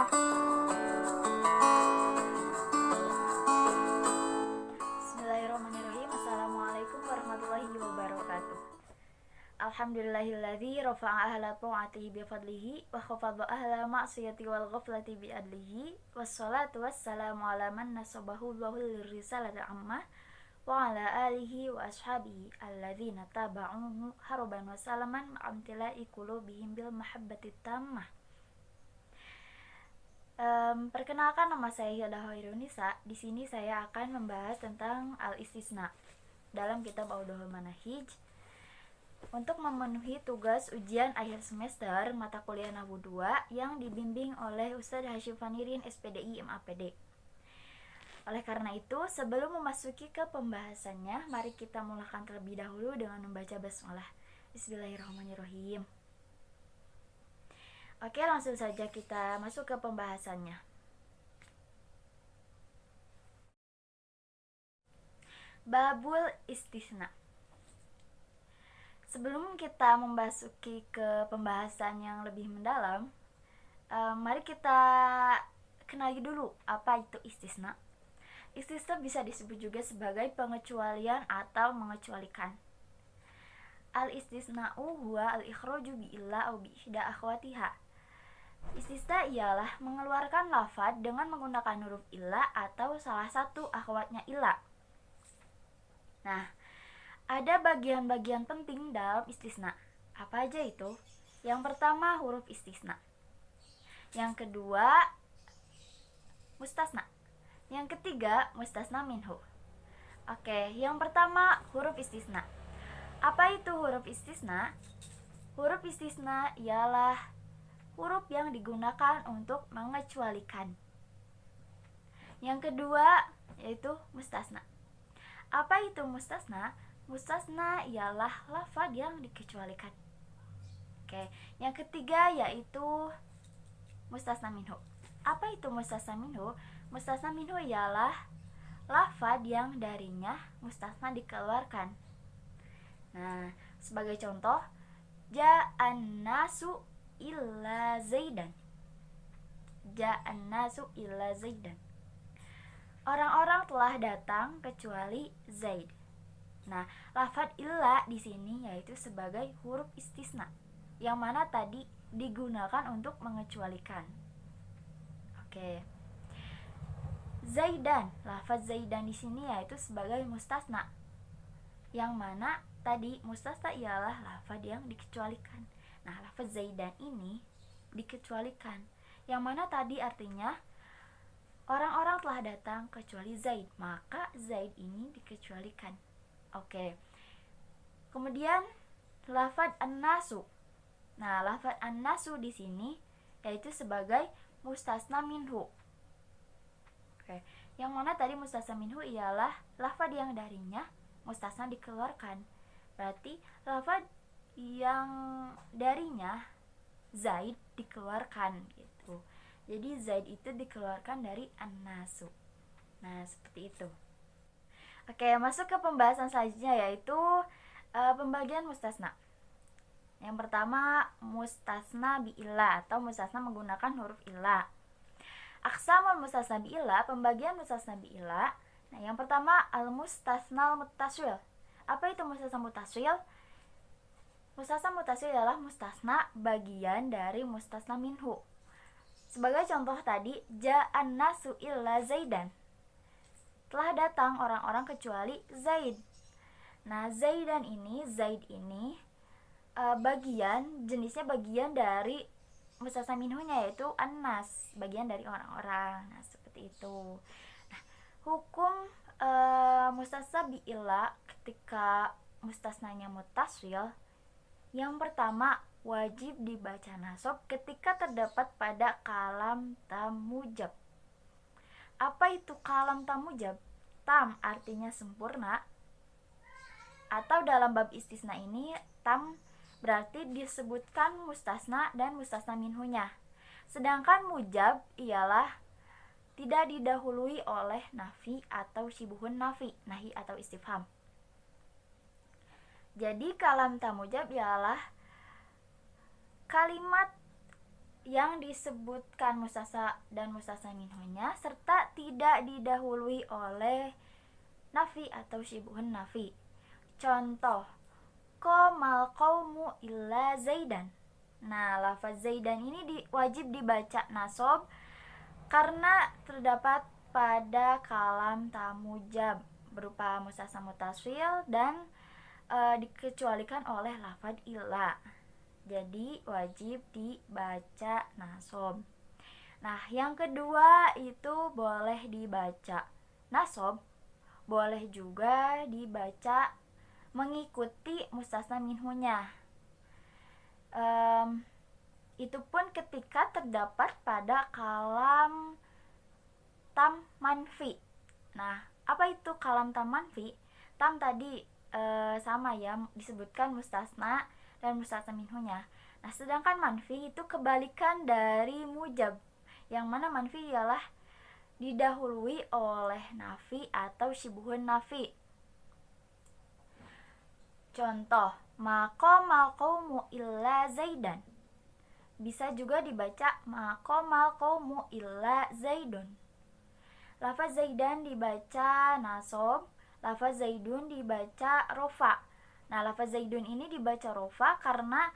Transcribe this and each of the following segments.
Bismillahirrahmanirrahim. Assalamualaikum warahmatullahi wabarakatuh. Alhamdulillahilladzi rafa'a ahla ta'atihi bifadlihi wa khafadha ahla ma'siyati wal ghaflati bi'adlihi wassalatu wassalamu ala man nasabahu Allahu lirrisalati ammah wa ala alihi wa ashabihi alladzina taba'uhu haruban wa salaman ma'amtila'i qulubihim bil mahabbati tammah. Perkenalkan, nama saya Hilda Hoirunisa. Di sini saya akan membahas tentang al-istisna dalam kitab Audhul Manahij untuk memenuhi tugas ujian akhir semester mata kuliah Nahwu 2 yang dibimbing oleh Ustadz Hasyim Fanirin SPDI MAPD. Oleh karena itu, sebelum memasuki ke pembahasannya, mari kita mulakan terlebih dahulu dengan membaca basmalah. Bismillahirrahmanirrahim. Oke, langsung saja kita masuk ke pembahasannya. Babul istisna. Sebelum kita memasuki ke pembahasan yang lebih mendalam, mari kita kenali dulu apa itu istisna. Istisna bisa disebut juga sebagai pengecualian atau mengecualikan. Al-istisna'u huwa al-ikhraju bi illa au bi ihda akhwatiha. Istisna ialah mengeluarkan lafaz dengan menggunakan huruf illa atau salah satu akhwatnya illa. Nah, ada bagian-bagian penting dalam istisna. Apa aja itu? Yang pertama, huruf istisna. Yang kedua, mustasna. Yang ketiga, mustasna minhu. Oke, yang pertama, huruf istisna. Apa itu huruf istisna? Huruf istisna ialah huruf yang digunakan untuk mengecualikan. Yang kedua yaitu mustasna. Apa itu mustasna? Mustasna ialah lafaz yang dikecualikan. Oke, yang ketiga yaitu mustasna minhu. Apa itu mustasna minhu? Mustasna minhu ialah lafaz yang darinya mustasna dikeluarkan. Nah, sebagai contoh, ja'an nasu illa zaidan. Ja'an nasu illa zaidan. Orang-orang telah datang kecuali Zaid. Nah, lafaz illa di sini yaitu sebagai huruf istisna, yang mana tadi digunakan untuk mengecualikan. Oke. Zaidan, lafaz zaidan di sini yaitu sebagai mustasna, yang mana tadi mustasna ialah lafaz yang dikecualikan. Nah, lafaz zaidan ini dikecualikan, yang mana tadi artinya orang-orang telah datang kecuali Zaid, maka Zaid ini dikecualikan. Oke. Kemudian lafaz an-nasu. Nah, lafaz an-nasu di sini yaitu sebagai mustasna minhu. Oke. Yang mana tadi mustasna minhu ialah lafaz yang darinya mustasna dikeluarkan. Berarti lafaz yang darinya Zaid dikeluarkan gitu. Jadi Zaid itu dikeluarkan dari an-nasu. Nah, seperti itu. Oke, masuk ke pembahasan selanjutnya yaitu pembagian mustasna. Yang pertama, mustasna bi illa atau mustasna menggunakan huruf illa. Aqsamul mustasna bi illa, pembagian mustasna bi illa. Nah, yang pertama, al-mustasnal muttasil. Apa itu mustasna muttasil? Mustasna muttasil adalah mustasna bagian dari mustasna minhu. Sebagai contoh tadi, ja'an nasu illa zaidan. Telah datang orang-orang kecuali Zaid. Nah, Zaid ini jenisnya bagian dari mustasna minhunya yaitu an-nas, bagian dari orang-orang. Nah, seperti itu. Nah, hukum mustasna bi illa ketika mustasnanya muttasil, yang pertama, wajib dibaca nasab ketika terdapat pada kalam tam mujab. Apa itu kalam tam mujab? Tam artinya sempurna, atau dalam bab istisna ini tam berarti disebutkan mustasna dan mustasna minhunya. Sedangkan mujab ialah tidak didahului oleh nafi atau syibhun nafi, nahi atau istifham. Jadi kalam tam mujab ialah kalimat yang disebutkan mustasna dan mustasna minhunya serta tidak didahului oleh nafi atau syibhun nafi. Contoh, qomal qaumu illa zaidan. Nah, lafaz zaidan ini wajib dibaca nasab karena terdapat pada kalam tamujab berupa mustasna mutasil dan dikecualikan oleh lafaz illa. Jadi wajib dibaca nasab. Nah, yang kedua itu boleh dibaca nasab, boleh juga dibaca mengikuti mustasna minhunya. Itu pun ketika terdapat pada kalam tam manfi. Nah, apa itu kalam tam manfi? Tam tadi sama ya, disebutkan mustasna dan mustasna minhunya. Nah, sedangkan manfi itu kebalikan dari mujab, yang mana manfi ialah didahului oleh nafi atau syibhun nafi. Contoh, maqamal qaumu illa zaidan. Bisa juga dibaca maqamal qaumu illa zaidun. Lafaz zaidan dibaca nasab, lafaz zaidun dibaca rofa. Nah, lafaz zaidun ini dibaca rofa karena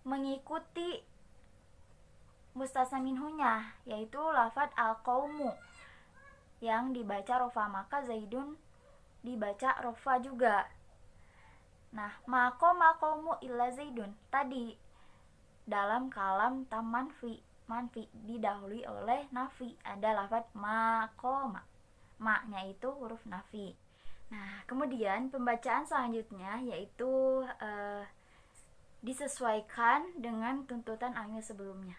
mengikuti mustasna minhunya, yaitu lafaz al-qaumu yang dibaca rofa, maka zaidun dibaca rofa juga. Nah, maqamal qaumu illa zaidun tadi dalam kalam tam manfi didahului oleh nafi, ada lafaz maqama, ma-nya itu huruf nafi. Nah, kemudian pembacaan selanjutnya yaitu disesuaikan dengan tuntutan amil sebelumnya.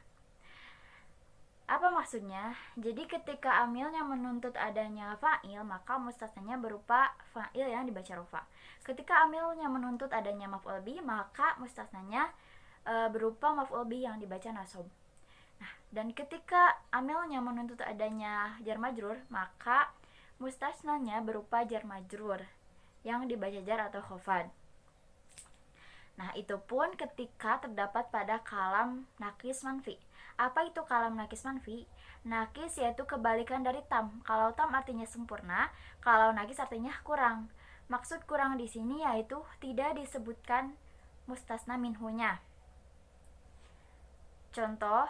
Apa maksudnya? Jadi ketika amilnya menuntut adanya fa'il, maka mustasnanya berupa fa'il yang dibaca rofa. Ketika amilnya menuntut adanya maf'ul bih, maka mustasnanya berupa maf'ul bih yang dibaca nasab. Nah, dan ketika amilnya menuntut adanya jar majrur, maka mustasnanya berupa jar majrur yang dibaca jar atau khofad. Nah, itu pun ketika terdapat pada kalam nakis manfi. Apa itu kalam nakis manfi? Nakis yaitu kebalikan dari tam. Kalau tam artinya sempurna, kalau nakis artinya kurang. Maksud kurang di sini yaitu tidak disebutkan mustasna minhunya. Contoh,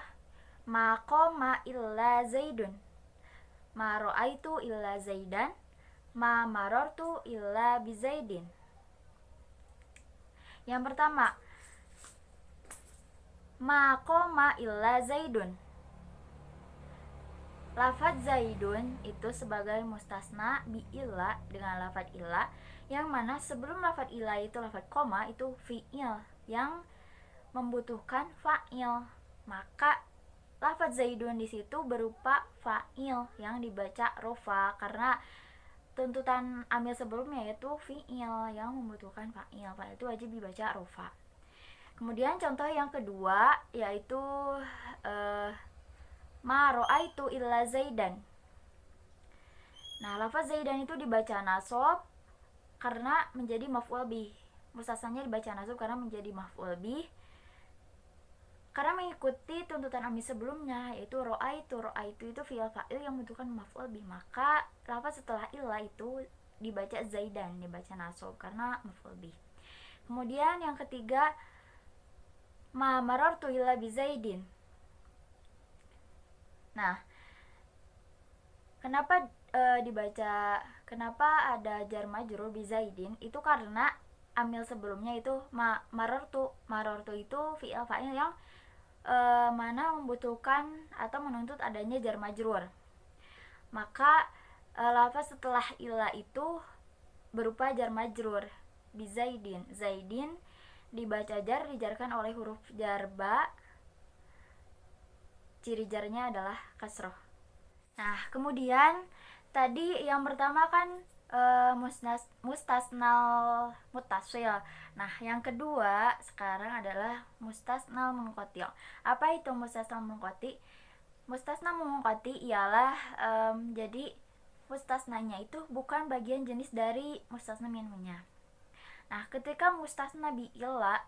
ma qama illa zaidun, ma ra'aitu illa zaidan, ma marartu illa bizaidin. Yang pertama, ma qama illa zaidun. Lafaz zaidun itu sebagai mustasna bi illa dengan lafaz illa, yang mana sebelum lafaz illa itu lafaz qama itu fi'il yang membutuhkan fa'il. Maka lafaz zaidun di situ berupa fa'il yang dibaca rofa karena tuntutan amil sebelumnya yaitu fi'il yang membutuhkan fa'il, pada itu wajib dibaca rofa. Kemudian contoh yang kedua yaitu ma ra'aitu illa zaidan. Nah, lafaz zaidan itu dibaca nasab karena menjadi maf'ul bih. Mustasnanya dibaca nasab karena menjadi maf'ul bih, karena mengikuti tuntutan amil sebelumnya yaitu ra'aitu itu fi'il fa'il yang membutuhkan maf'ul bih, maka lafaz setelah illa itu dibaca zaidan, dibaca nasab karena maf'ul bih. Kemudian yang ketiga, ma marartu illa bi zaidin. Nah, kenapa kenapa ada jar majrur bi zaidin? Itu karena amil sebelumnya itu marartu itu fi'il fa'il yang mana membutuhkan atau menuntut adanya jar majrur. Maka lafaz setelah illa itu berupa jar majrur bi zaidin. Zaidin dibaca jar, dijarkan oleh huruf jar ba, ciri jarnya adalah kasroh. Nah, kemudian tadi yang pertama kan mustasnal mutasil. Nah, yang kedua sekarang adalah mustasnal munqati'. Apa itu mustasnal munqati'? Mustasnal munqati' ialah jadi mustasnanya itu bukan bagian jenis dari mustasna minhunya. Nah, ketika mustasna bi illa,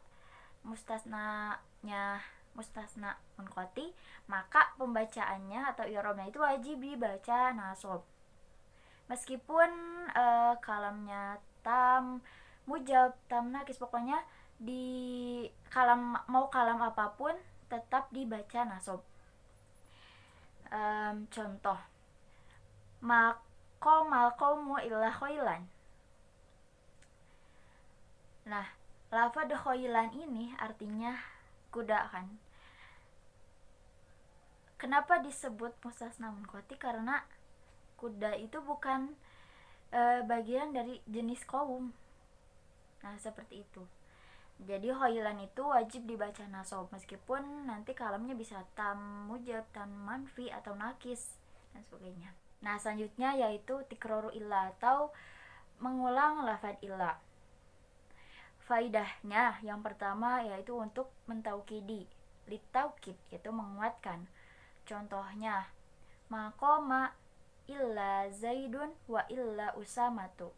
mustasnanya mustasna munqati, maka pembacaannya atau i'rabnya itu wajib dibaca nasab. Meskipun kalamnya tam, mujab, tam nakis, pokoknya di kalam, mau kalam apapun tetap dibaca nasab. Contoh, maqamal qaumu illa khailan. Nah, lafadz khailan ini artinya kuda kan. Kenapa disebut mustasna munqati? Karena kuda itu bukan bagian dari jenis kaum. Nah, seperti itu. Jadi khailan itu wajib dibaca nasab, meskipun nanti kalamnya bisa tam, mujab, tam manfi atau nakis dan sebagainya. Nah, selanjutnya yaitu tikraru illa atau mengulang lafadz illa. Faidahnya yang pertama yaitu untuk mentaukidi, litaukid, yaitu menguatkan. Contohnya, maqama illa zaidun wa illa usamatu.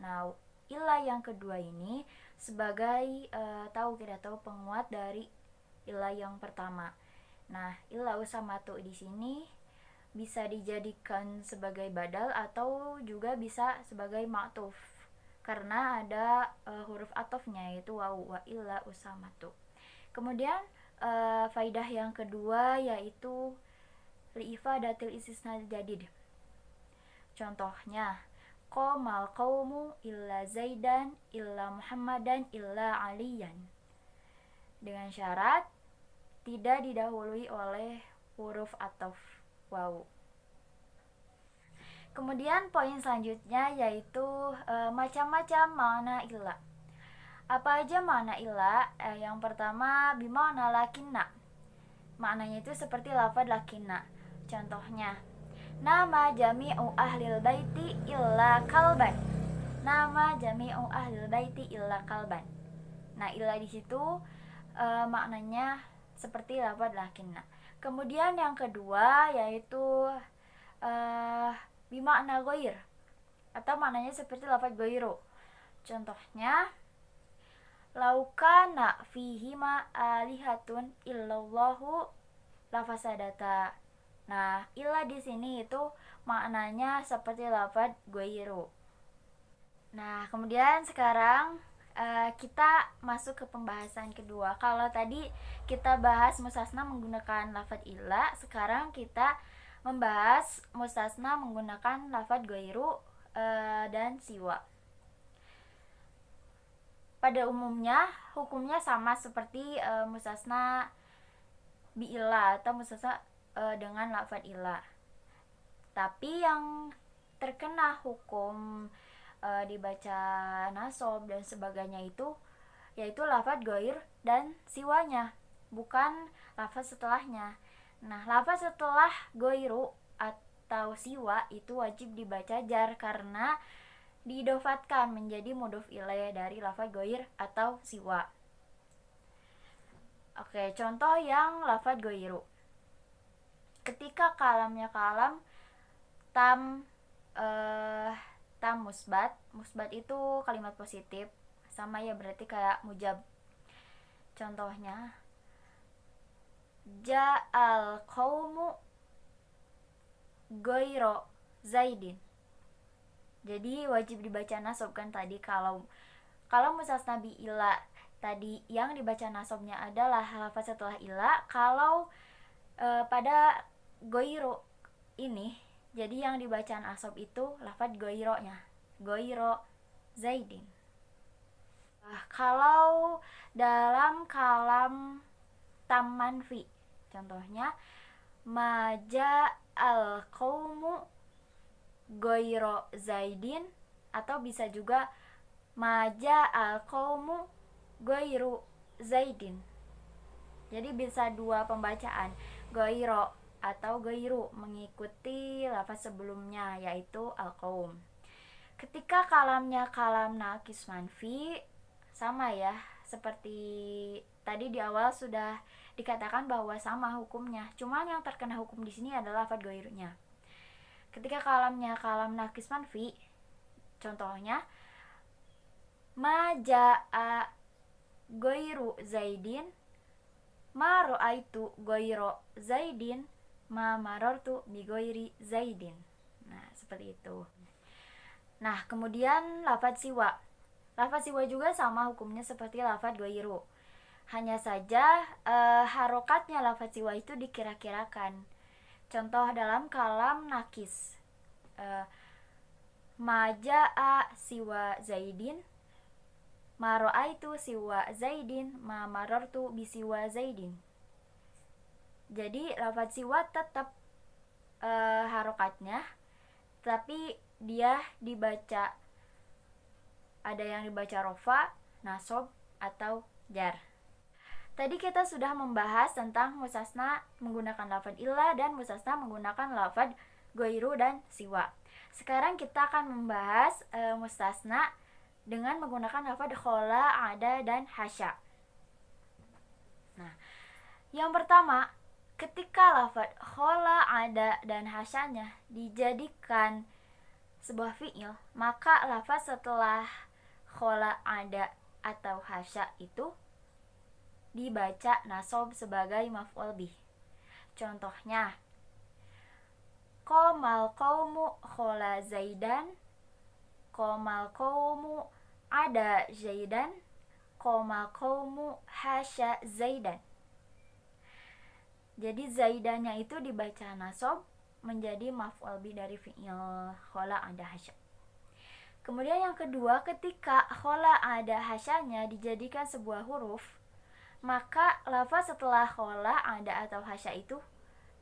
Nah, illa yang kedua ini sebagai taukid atau penguat dari illa yang pertama. Nah, illa usamatu di sini bisa dijadikan sebagai badal atau juga bisa sebagai ma'tuf karena ada huruf atofnya yaitu waw, wa illa usamatu. Kemudian faidah yang kedua yaitu li'ifadatil istisna jadid. Contohnya, qamal qaumu illa zaidan illa muhammadan illa aliyan, dengan syarat tidak didahului oleh huruf ataf waw. Kemudian poin selanjutnya yaitu macam-macam makna illa. Apa aja makna illa? Yang pertama bimana lakinna. Maknanya itu seperti lafadz lakinna. Contohnya, nama jami'u ahlil baiti illa kalban. Nama jami'u ahlil baiti illa kalban. Nah, illa di situ maknanya seperti lafadz lakinna. Kemudian yang kedua yaitu bimakna ghair atau maknanya seperti lafadz ghairu. Contohnya, laukana fihima alihatun illallahu lafasadata. Nah, illa di sini itu maknanya seperti lafadz ghairu. Nah, kemudian sekarang kita masuk ke pembahasan kedua. Kalau tadi kita bahas mustasna menggunakan lafadz illa, sekarang kita membahas mustasna menggunakan lafadz ghairu dan siwa. Pada umumnya hukumnya sama seperti mustasna bi illa atau mustasna dengan lafadz illa. Tapi yang terkena hukum dibaca nasab dan sebagainya itu yaitu lafadz ghair dan siwanya, bukan lafadz setelahnya. Nah, lafadz setelah ghairu atau siwa itu wajib dibaca jar karena diidofatkan menjadi mudhof ilaih dari lafadz ghair atau siwa. Oke, contoh yang lafadz ghairu. Ketika kalamnya kalam tam musbat itu kalimat positif, sama ya berarti kayak mujab. Contohnya, ja'al qaumu ghairo zaidin. Jadi wajib dibaca nasab kan tadi. Kalau mustasna bi illa tadi yang dibaca nasabnya adalah lafaz setelah illa. Kalau pada ghairo ini jadi yang dibaca nasab itu lafaz ghaironya, ghairo zaidin. Kalau dalam kalam tam manfi, contohnya maja al qaumu ghairo zaidin, atau bisa juga maja al qaumu ghairu zaidin. Jadi bisa dua pembacaan, ghairo atau ghairu, mengikuti lafaz sebelumnya yaitu al qaum. Ketika kalamnya kalam nakis manfi, sama ya seperti tadi di awal sudah dikatakan bahwa sama hukumnya. Cuman yang terkena hukum di sini adalah lafadz ghairunya. Ketika kalamnya kalam nakis manfi, contohnya ma jaa ghairu zaidin ma ro'aitu goiro zaidin ma marortu bi goiri zaidin. Nah, seperti itu. Nah, kemudian lafadz siwa. Lafadz siwa juga sama hukumnya seperti lafadz goiro. Hanya saja harokatnya lafadz siwa itu dikira-kirakan. Contoh dalam kalam nakis. Maja'a siwa zaidin, ma ro'aitu siwa zaidin, ma marortu bisiwa zaidin. Jadi lafadz siwa tetap harokatnya, tapi dia dibaca, ada yang dibaca rofa, nasob, atau jar. Tadi kita sudah membahas tentang mustasna menggunakan lafadz illa dan mustasna menggunakan lafadz goiru dan siwa. Sekarang kita akan membahas mustasna dengan menggunakan lafadz khola, ada, dan hasya. Nah, yang pertama, ketika lafadz khola, ada, dan hasyanya dijadikan sebuah fi'il, maka lafadz setelah khola, ada, atau hasya itu dibaca nasob sebagai maf'ul bih. Contohnya, qomal qaumu khola zaidan, qomal qaumu ada zaidan, qomal qaumu hasya zaidan. Jadi zaidannya itu dibaca nasob menjadi maf'ul bih dari fi'il khola, ada, hasya. Kemudian yang kedua, ketika khola, ada, hasyanya dijadikan sebuah huruf, maka lafaz setelah khola, ada, atau hasya itu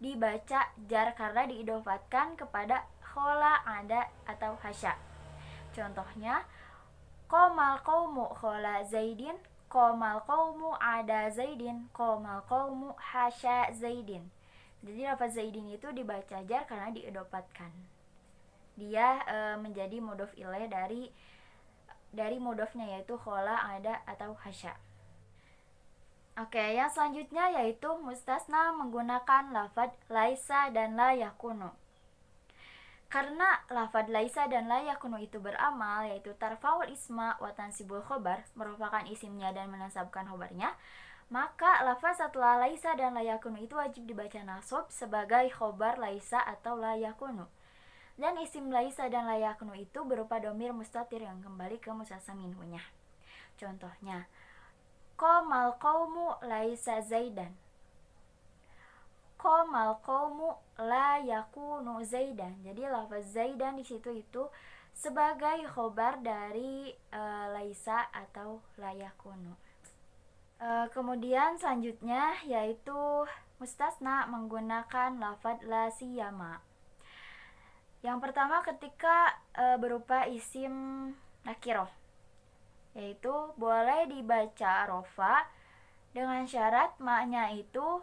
dibaca jar karena diidofatkan kepada khola, ada, atau hasya. Contohnya, qomal qaumu khola zaidin, qomal qaumu ada zaidin, qomal qaumu hasya zaidin. Jadi lafaz zaidin itu dibaca jar karena diidofatkan. Dia menjadi mudhof ilaih dari mudhofnya, yaitu khola, ada, atau hasya. Oke, yang selanjutnya yaitu mustasna menggunakan lafadz laisa dan la yakunu. Karena lafadz laisa dan la yakunu itu beramal, yaitu tarfaul isma wa tansibul khobar, merupakan isimnya dan menasabkan khobarnya, maka lafadz setelah laisa dan la yakunu itu wajib dibaca nasab sebagai khobar laisa atau la yakunu. Dan isim laisa dan la yakunu itu berupa domir mustatir yang kembali ke mustasna minhunya. Contohnya, qomal qaumu laisa zaidan, qomal qaumu la yakunu zaidan. Jadi lafaz zaidan di situ itu sebagai khobar dari laisa atau la yakunu. Kemudian selanjutnya yaitu mustasna menggunakan lafaz la siyama. Yang pertama ketika berupa isim nakiroh, yaitu boleh dibaca rofa dengan syarat maknya itu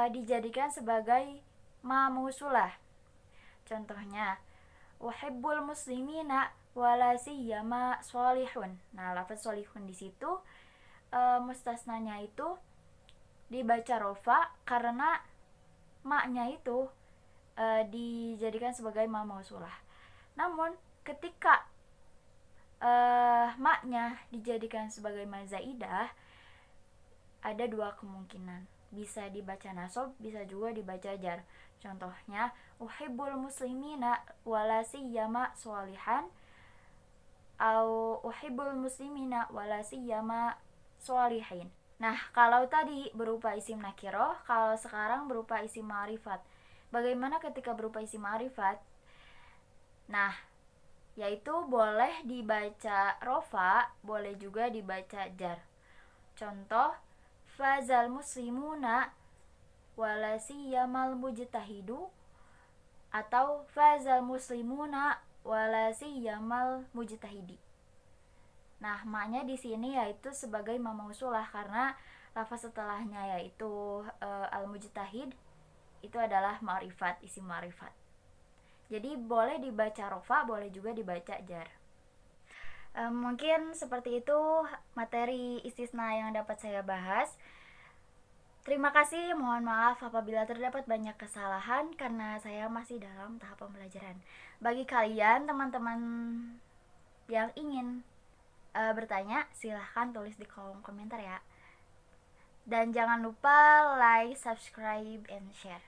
dijadikan sebagai ma mausulah. Contohnya, uhibbul muslimina wala siyama sholihun. Nah, lafaz sholihun di situ mustasnanya itu dibaca rofa karena maknya itu dijadikan sebagai ma mausulah. Namun ketika maknya dijadikan sebagai ma zaidah, ada dua kemungkinan. Bisa dibaca nasab, bisa juga dibaca jar. Contohnya, uhibbul muslimina wala siyama sholihan, au uhibbul muslimina wala siyama sholihin. Nah, kalau tadi berupa isim nakiroh, kalau sekarang berupa isim ma'rifat. Bagaimana ketika berupa isim ma'rifat? Nah, yaitu boleh dibaca rofa, boleh juga dibaca jar. Contoh, fazal muslimuna wala siyamal mujtahidu, atau fazal muslimuna wala siyamal mujtahidi. Nah, maknya di sini yaitu sebagai ma mausulah karena lafaz setelahnya yaitu al-mujtahid itu adalah ma'rifat, isim ma'rifat. Jadi boleh dibaca rofa, boleh juga dibaca jar. Mungkin seperti itu materi istisna yang dapat saya bahas. Terima kasih, mohon maaf apabila terdapat banyak kesalahan karena saya masih dalam tahap pembelajaran. Bagi kalian teman-teman yang ingin bertanya, silahkan tulis di kolom komentar ya. Dan jangan lupa like, subscribe, and share.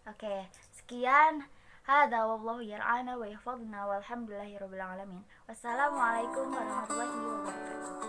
Oke, sekian. Hadza wallahu yar'ana wa yahfazna walhamdulillahirabbil alamin. Wassalamualaikum warahmatullahi wabarakatuh.